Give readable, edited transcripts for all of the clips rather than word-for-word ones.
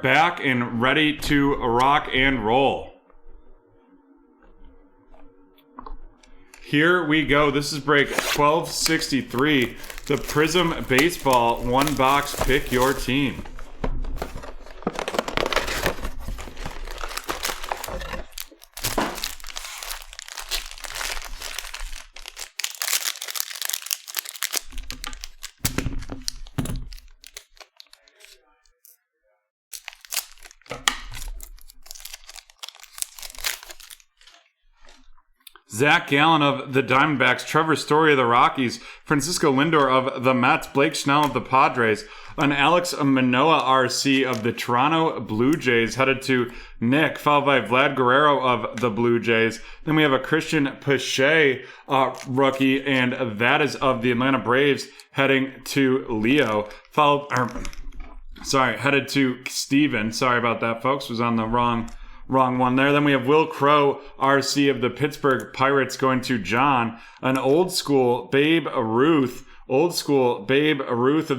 back and ready to rock and roll. Here we go. This is break 1263. The Prizm Baseball one box. Pick your team. Zach Gallen of the Diamondbacks, Trevor Story of the Rockies, Francisco Lindor of the Mets, Blake Snell of the Padres, an Alex Manoah RC of the Toronto Blue Jays, headed to Nick, followed by Vlad Guerrero of the Blue Jays. Then we have a Christian Pache rookie, and that is of the Atlanta Braves, heading to Leo, headed to Steven. Sorry about that, folks. Was on the wrong one there. Then we have Will Crow, RC of the Pittsburgh Pirates, going to John. An old school Babe Ruth of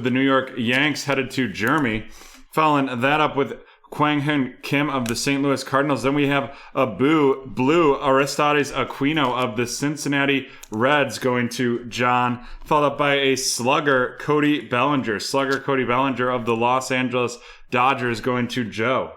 the New York Yanks, headed to Jeremy. Following that up with Kwang Hyun Kim of the St. Louis Cardinals. Then we have a blue Aristides Aquino of the Cincinnati Reds, going to John. Followed up by a slugger Cody Bellinger of the Los Angeles Dodgers, going to Joe.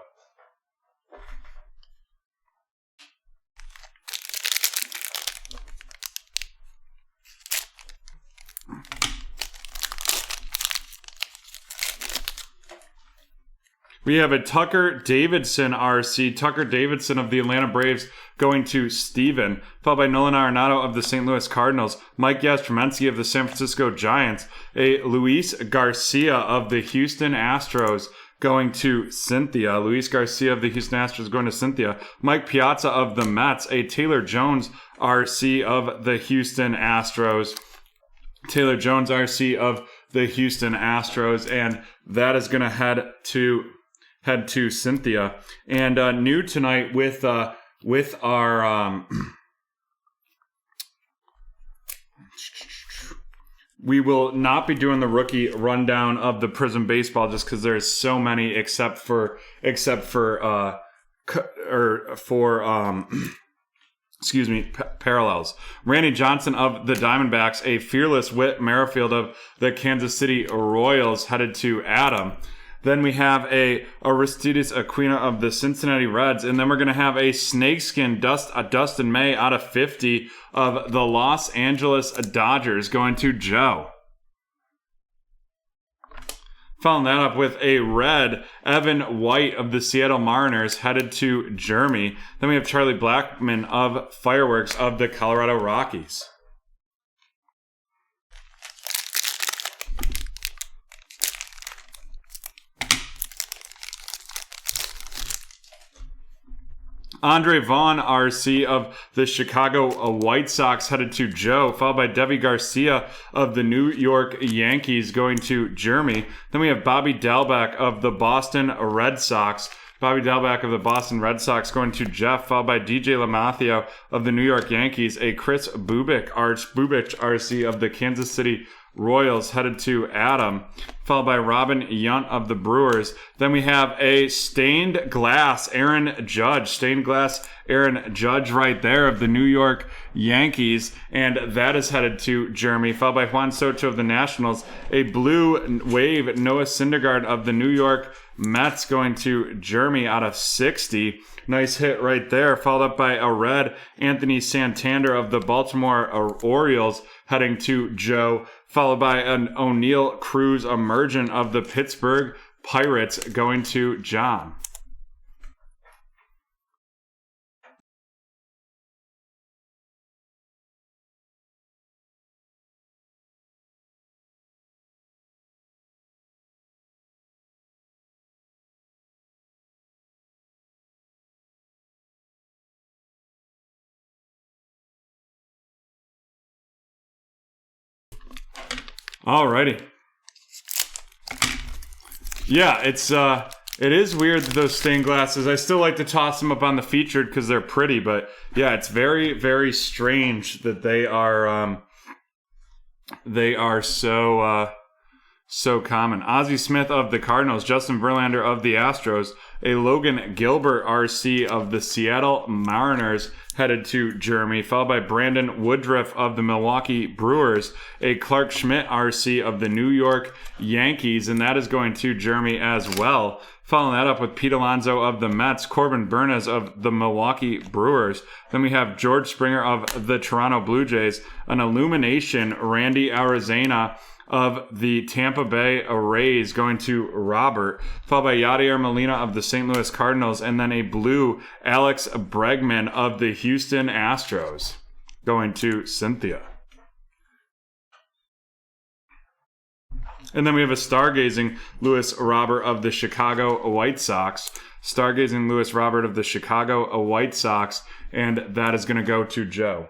We have a Tucker Davidson RC, Tucker Davidson of the Atlanta Braves, going to Steven, followed by Nolan Arenado of the St. Louis Cardinals, Mike Yastrzemski of the San Francisco Giants, a Luis Garcia of the Houston Astros, going to Cynthia. Luis Garcia of the Houston Astros going to Cynthia. Mike Piazza of the Mets, a Taylor Jones RC of the Houston Astros. Taylor Jones RC of the Houston Astros, and that is going to head to Cynthia. And new tonight with our we will not be doing the rookie rundown of the Prizm Baseball, just because there's so many except for parallels. Randy Johnson of the Diamondbacks, a fearless Whit Merrifield of the Kansas City Royals, headed to Adam. Then we have a Aristides Aquino of the Cincinnati Reds, and then we're going to have a snakeskin Dustin May out of 50 of the Los Angeles Dodgers, going to Joe. Following that up with a red Evan White of the Seattle Mariners, headed to Jeremy. Then we have Charlie Blackmon of Fireworks of the Colorado Rockies. Andre Vaughn, RC of the Chicago White Sox, headed to Joe, followed by Devi Garcia of the New York Yankees, going to Jeremy. Then we have Bobby Dalbec of the Boston Red Sox. Going to Jeff, followed by DJ LaMathia of the New York Yankees, a Chris Bubich RC of the Kansas City Royals, headed to Adam, followed by Robin Yount of the Brewers. Then we have a stained glass Aaron Judge right there of the New York Yankees, and that is headed to Jeremy, followed by Juan Soto of the Nationals, a blue wave Noah Syndergaard of the New York Mets, going to Jeremy out of 60. Nice hit right there, followed up by a red Anthony Santander of the Baltimore Orioles, heading to Joe, followed by an O'Neill Cruz Emergent of the Pittsburgh Pirates, going to John. Alrighty. Yeah, it is weird that those stained glasses. I still like to toss them up on the featured because they're pretty, but yeah, it's very, very strange that they are so So common. Ozzie Smith of the Cardinals, Justin Verlander of the Astros, a Logan Gilbert RC of the Seattle Mariners headed to Jeremy, followed by Brandon Woodruff of the Milwaukee Brewers, a Clark Schmidt RC of the New York Yankees, and that is going to Jeremy as well. Following that up with Pete Alonso of the Mets, Corbin Burnes of the Milwaukee Brewers. Then we have George Springer of the Toronto Blue Jays, an Illumination Randy Arozarena of the Tampa Bay Rays going to Robert, followed by Yadier Molina of the St. Louis Cardinals, and then a blue Alex Bregman of the Houston Astros going to Cynthia. And then we have a stargazing Louis Robert of the Chicago White Sox. Stargazing Louis Robert of the Chicago White Sox, and that is going to go to Joe.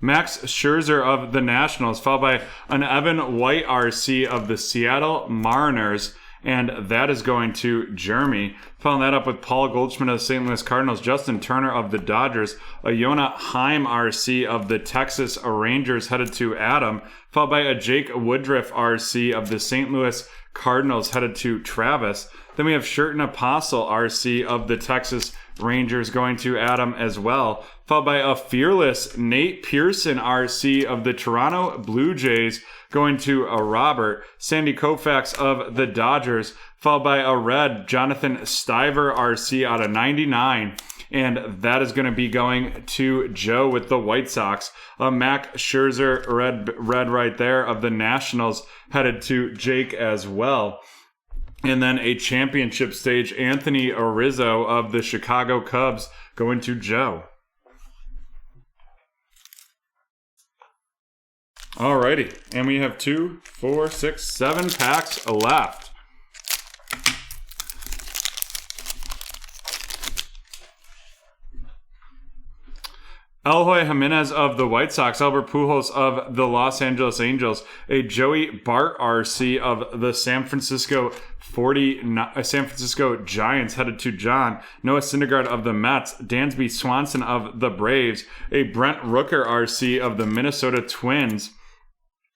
Max Scherzer of the Nationals, followed by an Evan White RC of the Seattle Mariners, and that is going to Jeremy. Following that up with Paul Goldschmidt of the St. Louis Cardinals, Justin Turner of the Dodgers, a Yona Heim RC of the Texas Rangers headed to Adam, followed by a Jake Woodruff RC of the St. Louis Cardinals headed to Travis. Then we have Sherton Apostle RC of the Texas Rangers going to Adam as well, followed by a fearless Nate Pearson RC of the Toronto Blue Jays going to a Robert, Sandy Koufax of the Dodgers, followed by a red Jonathan Stiver RC out of 99, and that is going to be going to Joe with the White Sox. A Max Scherzer red right there of the Nationals headed to Jake as well. And then a championship stage Anthony Rizzo of the Chicago Cubs going to Joe. Alrighty, and we have 2, 4, 6, 7 packs left. Eloy Jimenez of the White Sox, Albert Pujols of the Los Angeles Angels, a Joey Bart RC of the San Francisco Giants headed to John, Noah Syndergaard of the Mets, Dansby Swanson of the Braves, a Brent Rooker RC of the Minnesota Twins,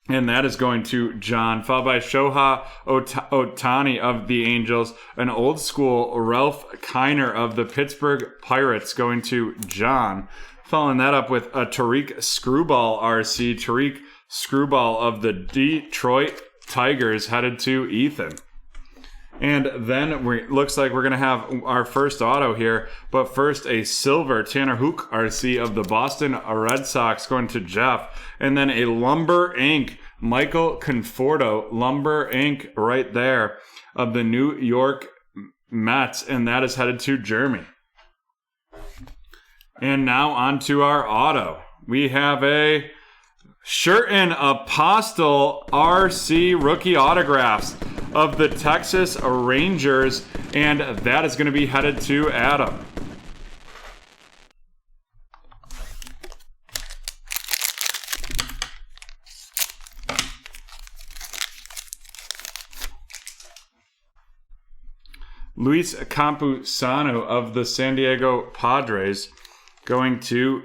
and that is going to John, followed by Shohei Ohtani of the Angels, an old school Ralph Kiner of the Pittsburgh Pirates going to John. Following that up with a Tariq Screwball RC, Tariq Screwball of the Detroit Tigers headed to Ethan. And then looks like we're going to have our first auto here. But first, a silver Tanner Houck RC of the Boston Red Sox going to Jeff. And then a Lumber Inc. Michael Conforto, Lumber Inc. right there of the New York Mets. And that is headed to Jeremy. And now on to our auto. We have a Sherton Apostle RC rookie autographs of the Texas Rangers, and that is going to be headed to Adam. Luis Campusano of the San Diego Padres going to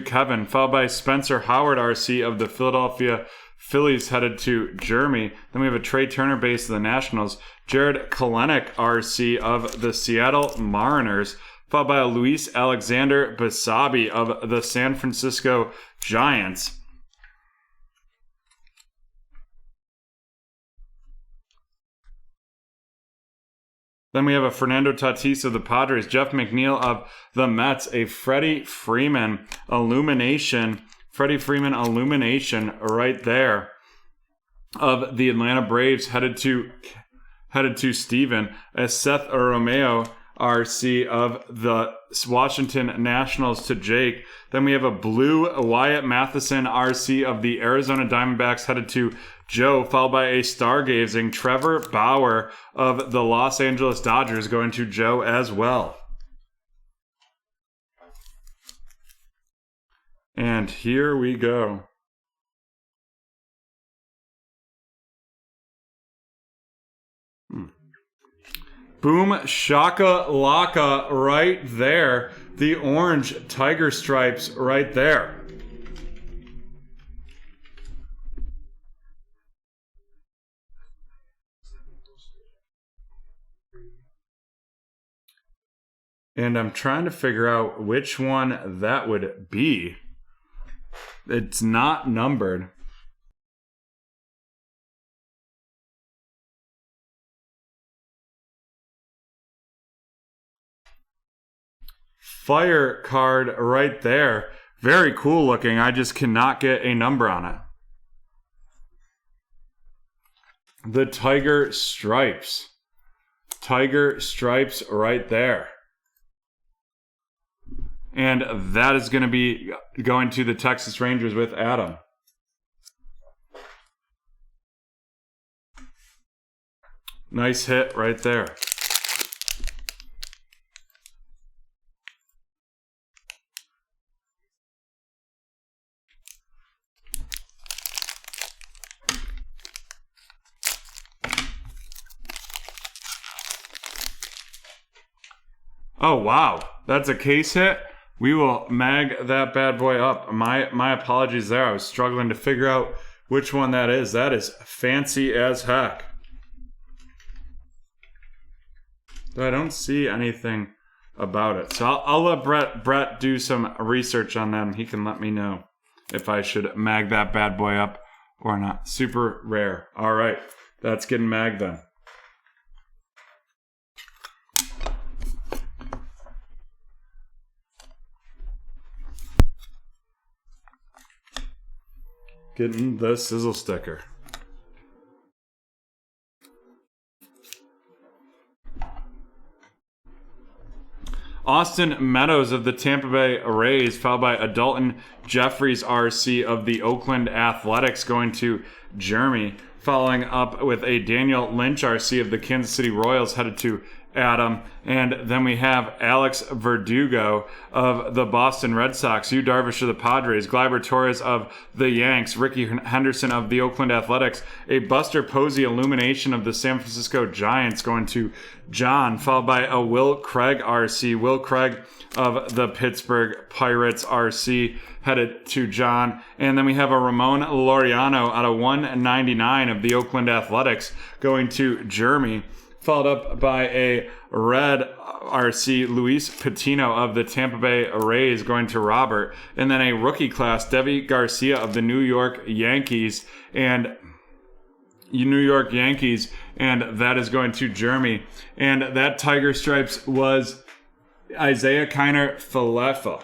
Kevin, followed by Spencer Howard RC of the Philadelphia Phillies headed to Jeremy. Then we have a Trey Turner base of the Nationals, Jared Kelenic RC of the Seattle Mariners, followed by a Luis Alexander Basabe of the San Francisco Giants. Then we have a Fernando Tatis of the Padres, Jeff McNeil of the Mets, a Freddie Freeman Illumination right there of the Atlanta Braves headed to Steven, a Seth Romeo RC of the Washington Nationals to Jake. Then we have a blue Wyatt Matheson RC of the Arizona Diamondbacks headed to Joe, followed by a stargazing Trevor Bauer of the Los Angeles Dodgers going to Joe as well. And here we go. Boom shaka laka right there. The orange tiger stripes right there. And I'm trying to figure out which one that would be. It's not numbered. Fire card right there. Very cool looking. I just cannot get a number on it. The tiger stripes. Tiger stripes right there. And that is going to be going to the Texas Rangers with Adam. Nice hit right there. Oh, wow. That's a case hit. We will mag that bad boy up. My apologies there. I was struggling to figure out which one that is. That is fancy as heck. I don't see anything about it. So I'll let Brett do some research on that, and he can let me know if I should mag that bad boy up or not. Super rare. All right. That's getting magged then. Getting the sizzle sticker. Austin Meadows of the Tampa Bay Rays, followed by Adalton Jeffries RC of the Oakland Athletics going to Jeremy, following up with a Daniel Lynch RC of the Kansas City Royals headed to Adam. And then we have Alex Verdugo of the Boston Red Sox, Yu Darvish of the Padres, Gleyber Torres of the Yanks, Ricky Henderson of the Oakland Athletics, a Buster Posey illumination of the San Francisco Giants going to John, followed by a Will Craig RC, Will Craig of the Pittsburgh Pirates RC headed to John. And then we have a Ramon Laureano out of 199 of the Oakland Athletics going to Jeremy, followed up by a red RC Luis Patino of the Tampa Bay Rays going to Robert, and then a rookie class Deivi Garcia of the New York Yankees, and that is going to Jeremy. And that Tiger Stripes was Isaiah Kiner Falefa.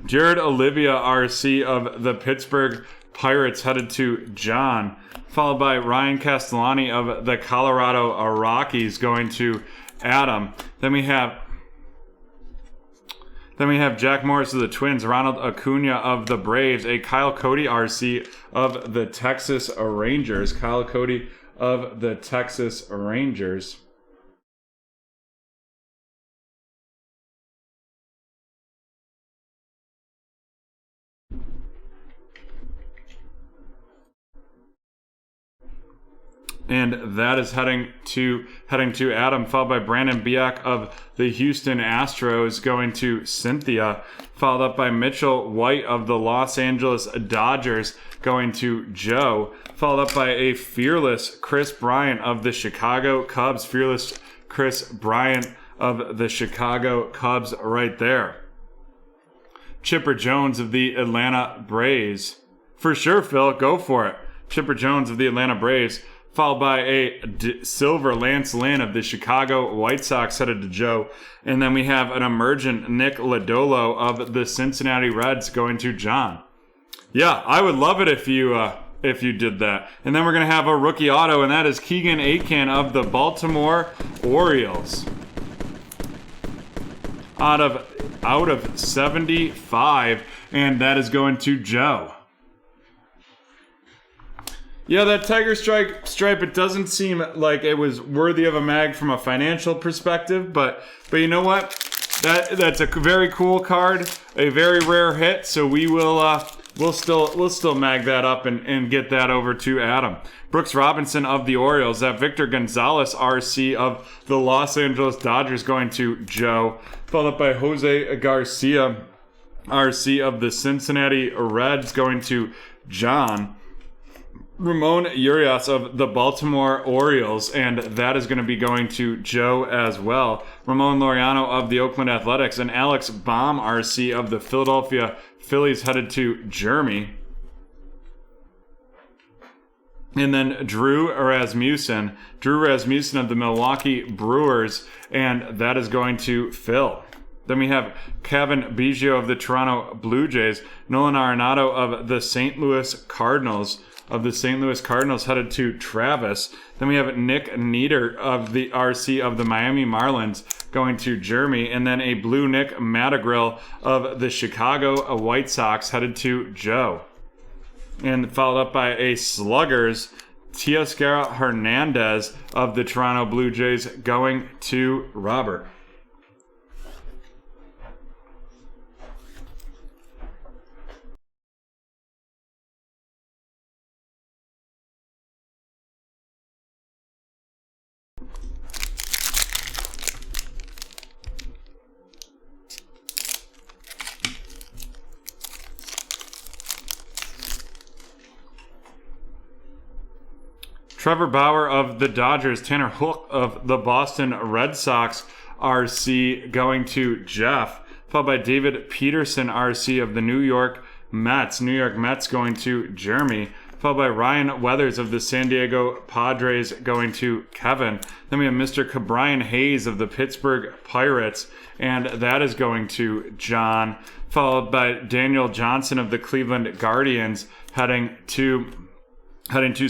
Jared Olivia RC of the Pittsburgh Pirates headed to John, followed by Ryan Castellani of the Colorado Rockies going to Adam. Then we have Jack Morris of the Twins, Ronald Acuna of the Braves, a Kyle Cody RC of the Texas Rangers. Kyle Cody of the Texas Rangers. And that is heading to Adam, followed by Brandon Biak of the Houston Astros going to Cynthia, followed up by Mitchell White of the Los Angeles Dodgers going to Joe, followed up by a fearless Chris Bryant of the Chicago Cubs. Fearless Chris Bryant of the Chicago Cubs right there. Chipper Jones of the Atlanta Braves. For sure, Phil, go for it. Chipper Jones of the Atlanta Braves, followed by a silver Lance Lynn of the Chicago White Sox headed to Joe. And then we have an emergent Nick Lodolo of the Cincinnati Reds going to John. Yeah, I would love it if you did that. And then we're gonna have a rookie auto, and that is Keegan Akin of the Baltimore Orioles. Out of 75, and that is going to Joe. Yeah, that tiger stripe, it doesn't seem like it was worthy of a mag from a financial perspective, but you know what? That's a very cool card, a very rare hit, so we will we'll still mag that up and get that over to Adam. Brooks Robinson of the Orioles, that Victor Gonzalez RC of the Los Angeles Dodgers going to Joe, followed up by Jose Garcia RC of the Cincinnati Reds going to John. Ramon Urias of the Baltimore Orioles, and that is going to be going to Joe as well. Ramon Laureano of the Oakland Athletics, and Alex Baum RC of the Philadelphia Phillies headed to Jeremy. And then Drew Rasmussen of the Milwaukee Brewers, and that is going to Phil. Then we have Kevin Biggio of the Toronto Blue Jays, Nolan Arenado of the St. Louis Cardinals headed to Travis. Then we have Nick Nieder of the RC of the Miami Marlins going to Jeremy, and then a blue Nick Madrigal of the Chicago White Sox headed to Joe. And followed up by a Sluggers, Teoscar Hernandez of the Toronto Blue Jays going to Robert. Trevor Bauer of the Dodgers, Tanner Hook of the Boston Red Sox RC going to Jeff, followed by David Peterson RC of the New York Mets going to Jeremy, followed by Ryan Weathers of the San Diego Padres going to Kevin. Then we have Mr. Ke'Bryan Hayes of the Pittsburgh Pirates, and that is going to John, followed by Daniel Johnson of the Cleveland Guardians heading to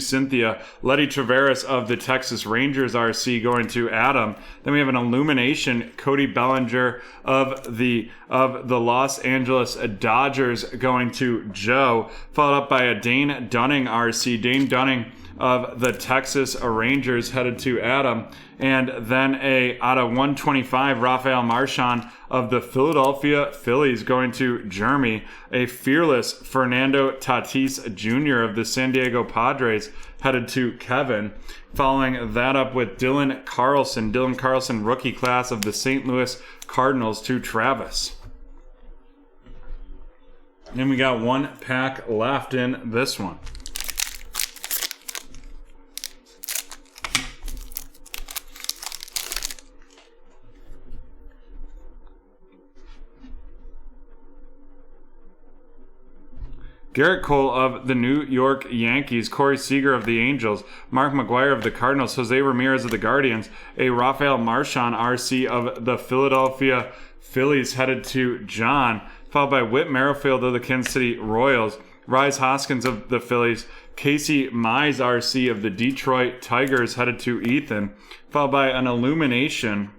Cynthia. Letty Traveris of the Texas Rangers RC going to Adam. Then we have an Illumination, Cody Bellinger of the Los Angeles Dodgers going to Joe, followed up by a Dane Dunning RC. Dane Dunning of the Texas Rangers headed to Adam. And then out of 125, Rafael Marchand of the Philadelphia Phillies going to Jeremy. A fearless Fernando Tatis Jr. of the San Diego Padres headed to Kevin. Following that up with Dylan Carlson, rookie class of the St. Louis Cardinals to Travis. And we got one pack left in this one. Garrett Cole of the New York Yankees, Corey Seager of the Angels, Mark McGwire of the Cardinals, Jose Ramirez of the Guardians, a Rafael Marchand RC of the Philadelphia Phillies headed to John, followed by Whit Merrifield of the Kansas City Royals, Rhys Hoskins of the Phillies, Casey Mize RC of the Detroit Tigers headed to Ethan, followed by an Illumination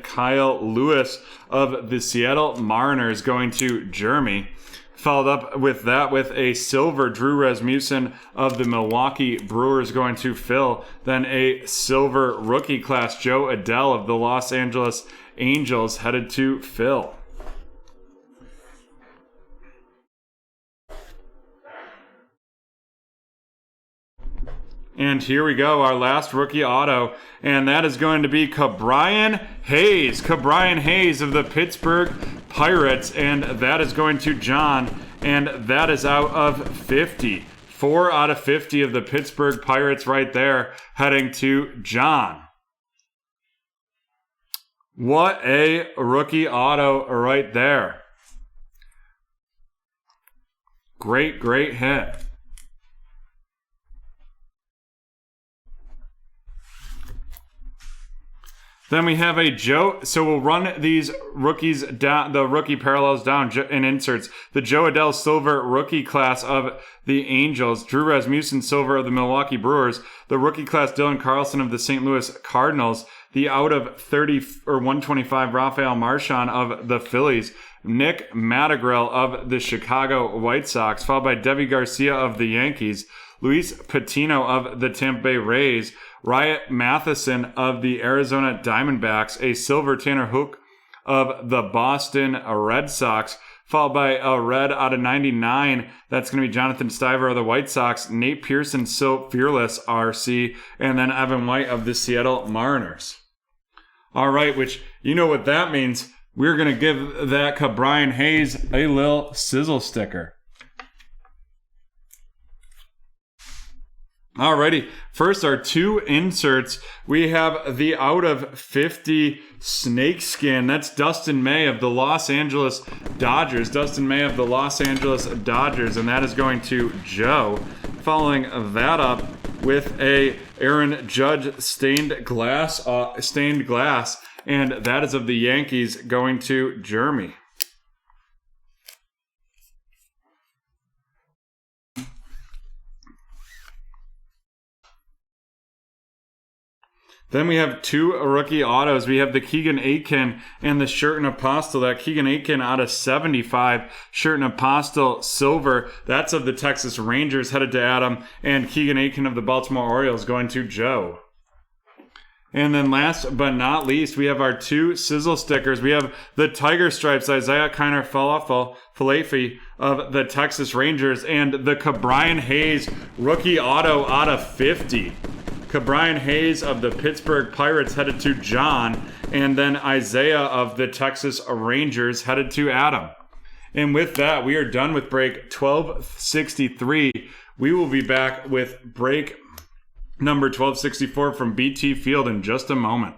Kyle Lewis of the Seattle Mariners going to Jeremy. Followed up with that with a silver Drew Rasmussen of the Milwaukee Brewers going to Phil. Then a silver rookie class Joe Adell of the Los Angeles Angels headed to Phil. And here we go, our last rookie auto, and that is going to be Ke'Bryan Hayes. Ke'Bryan Hayes of the Pittsburgh Pirates, and that is going to John, and that is out of 50. 4 out of 50 of the Pittsburgh Pirates right there, heading to John. What a rookie auto right there. Great hit. Then we have a Joe. So we'll run these rookies down, the rookie parallels down in inserts. The Joe Adele Silver rookie class of the Angels. Drew Rasmussen Silver of the Milwaukee Brewers. The rookie class Dylan Carlson of the St. Louis Cardinals. The out of 30 or 125 Rafael Marchand of the Phillies. Nick Madrigal of the Chicago White Sox, followed by Deivi Garcia of the Yankees. Luis Patino of the Tampa Bay Rays. Riot Matheson of the Arizona Diamondbacks, a silver Tanner Hook of the Boston Red Sox, followed by a red out of 99. That's going to be Jonathan Stiver of the White Sox, Nate Pearson, Fearless RC, and then Evan White of the Seattle Mariners. All right, which you know what that means. We're going to give that Brian Hayes a little sizzle sticker. Alrighty, first our two inserts. We have the out of 50 snakeskin. That's Dustin May of the Los Angeles Dodgers. Dustin May of the Los Angeles Dodgers, and that is going to Joe. Following that up with a Aaron Judge stained glass, and that is of the Yankees, going to Jeremy. Then we have two rookie autos. We have the Keegan Akin and the Sherten Apostle. That Keegan Akin out of 75. Sherten Apostle silver. That's of the Texas Rangers, headed to Adam. And Keegan Akin of the Baltimore Orioles, going to Joe. And then last but not least, we have our two sizzle stickers. We have the Tiger Stripes, Isaiah Kiner Falefi of the Texas Rangers, and the Brian Hayes rookie auto out of 50. Brian Hayes of the Pittsburgh Pirates, headed to John, and then Isaiah of the Texas Rangers, headed to Adam. And with that, we are done with break 1263. We will be back with break number 1264 from BT Field in just a moment.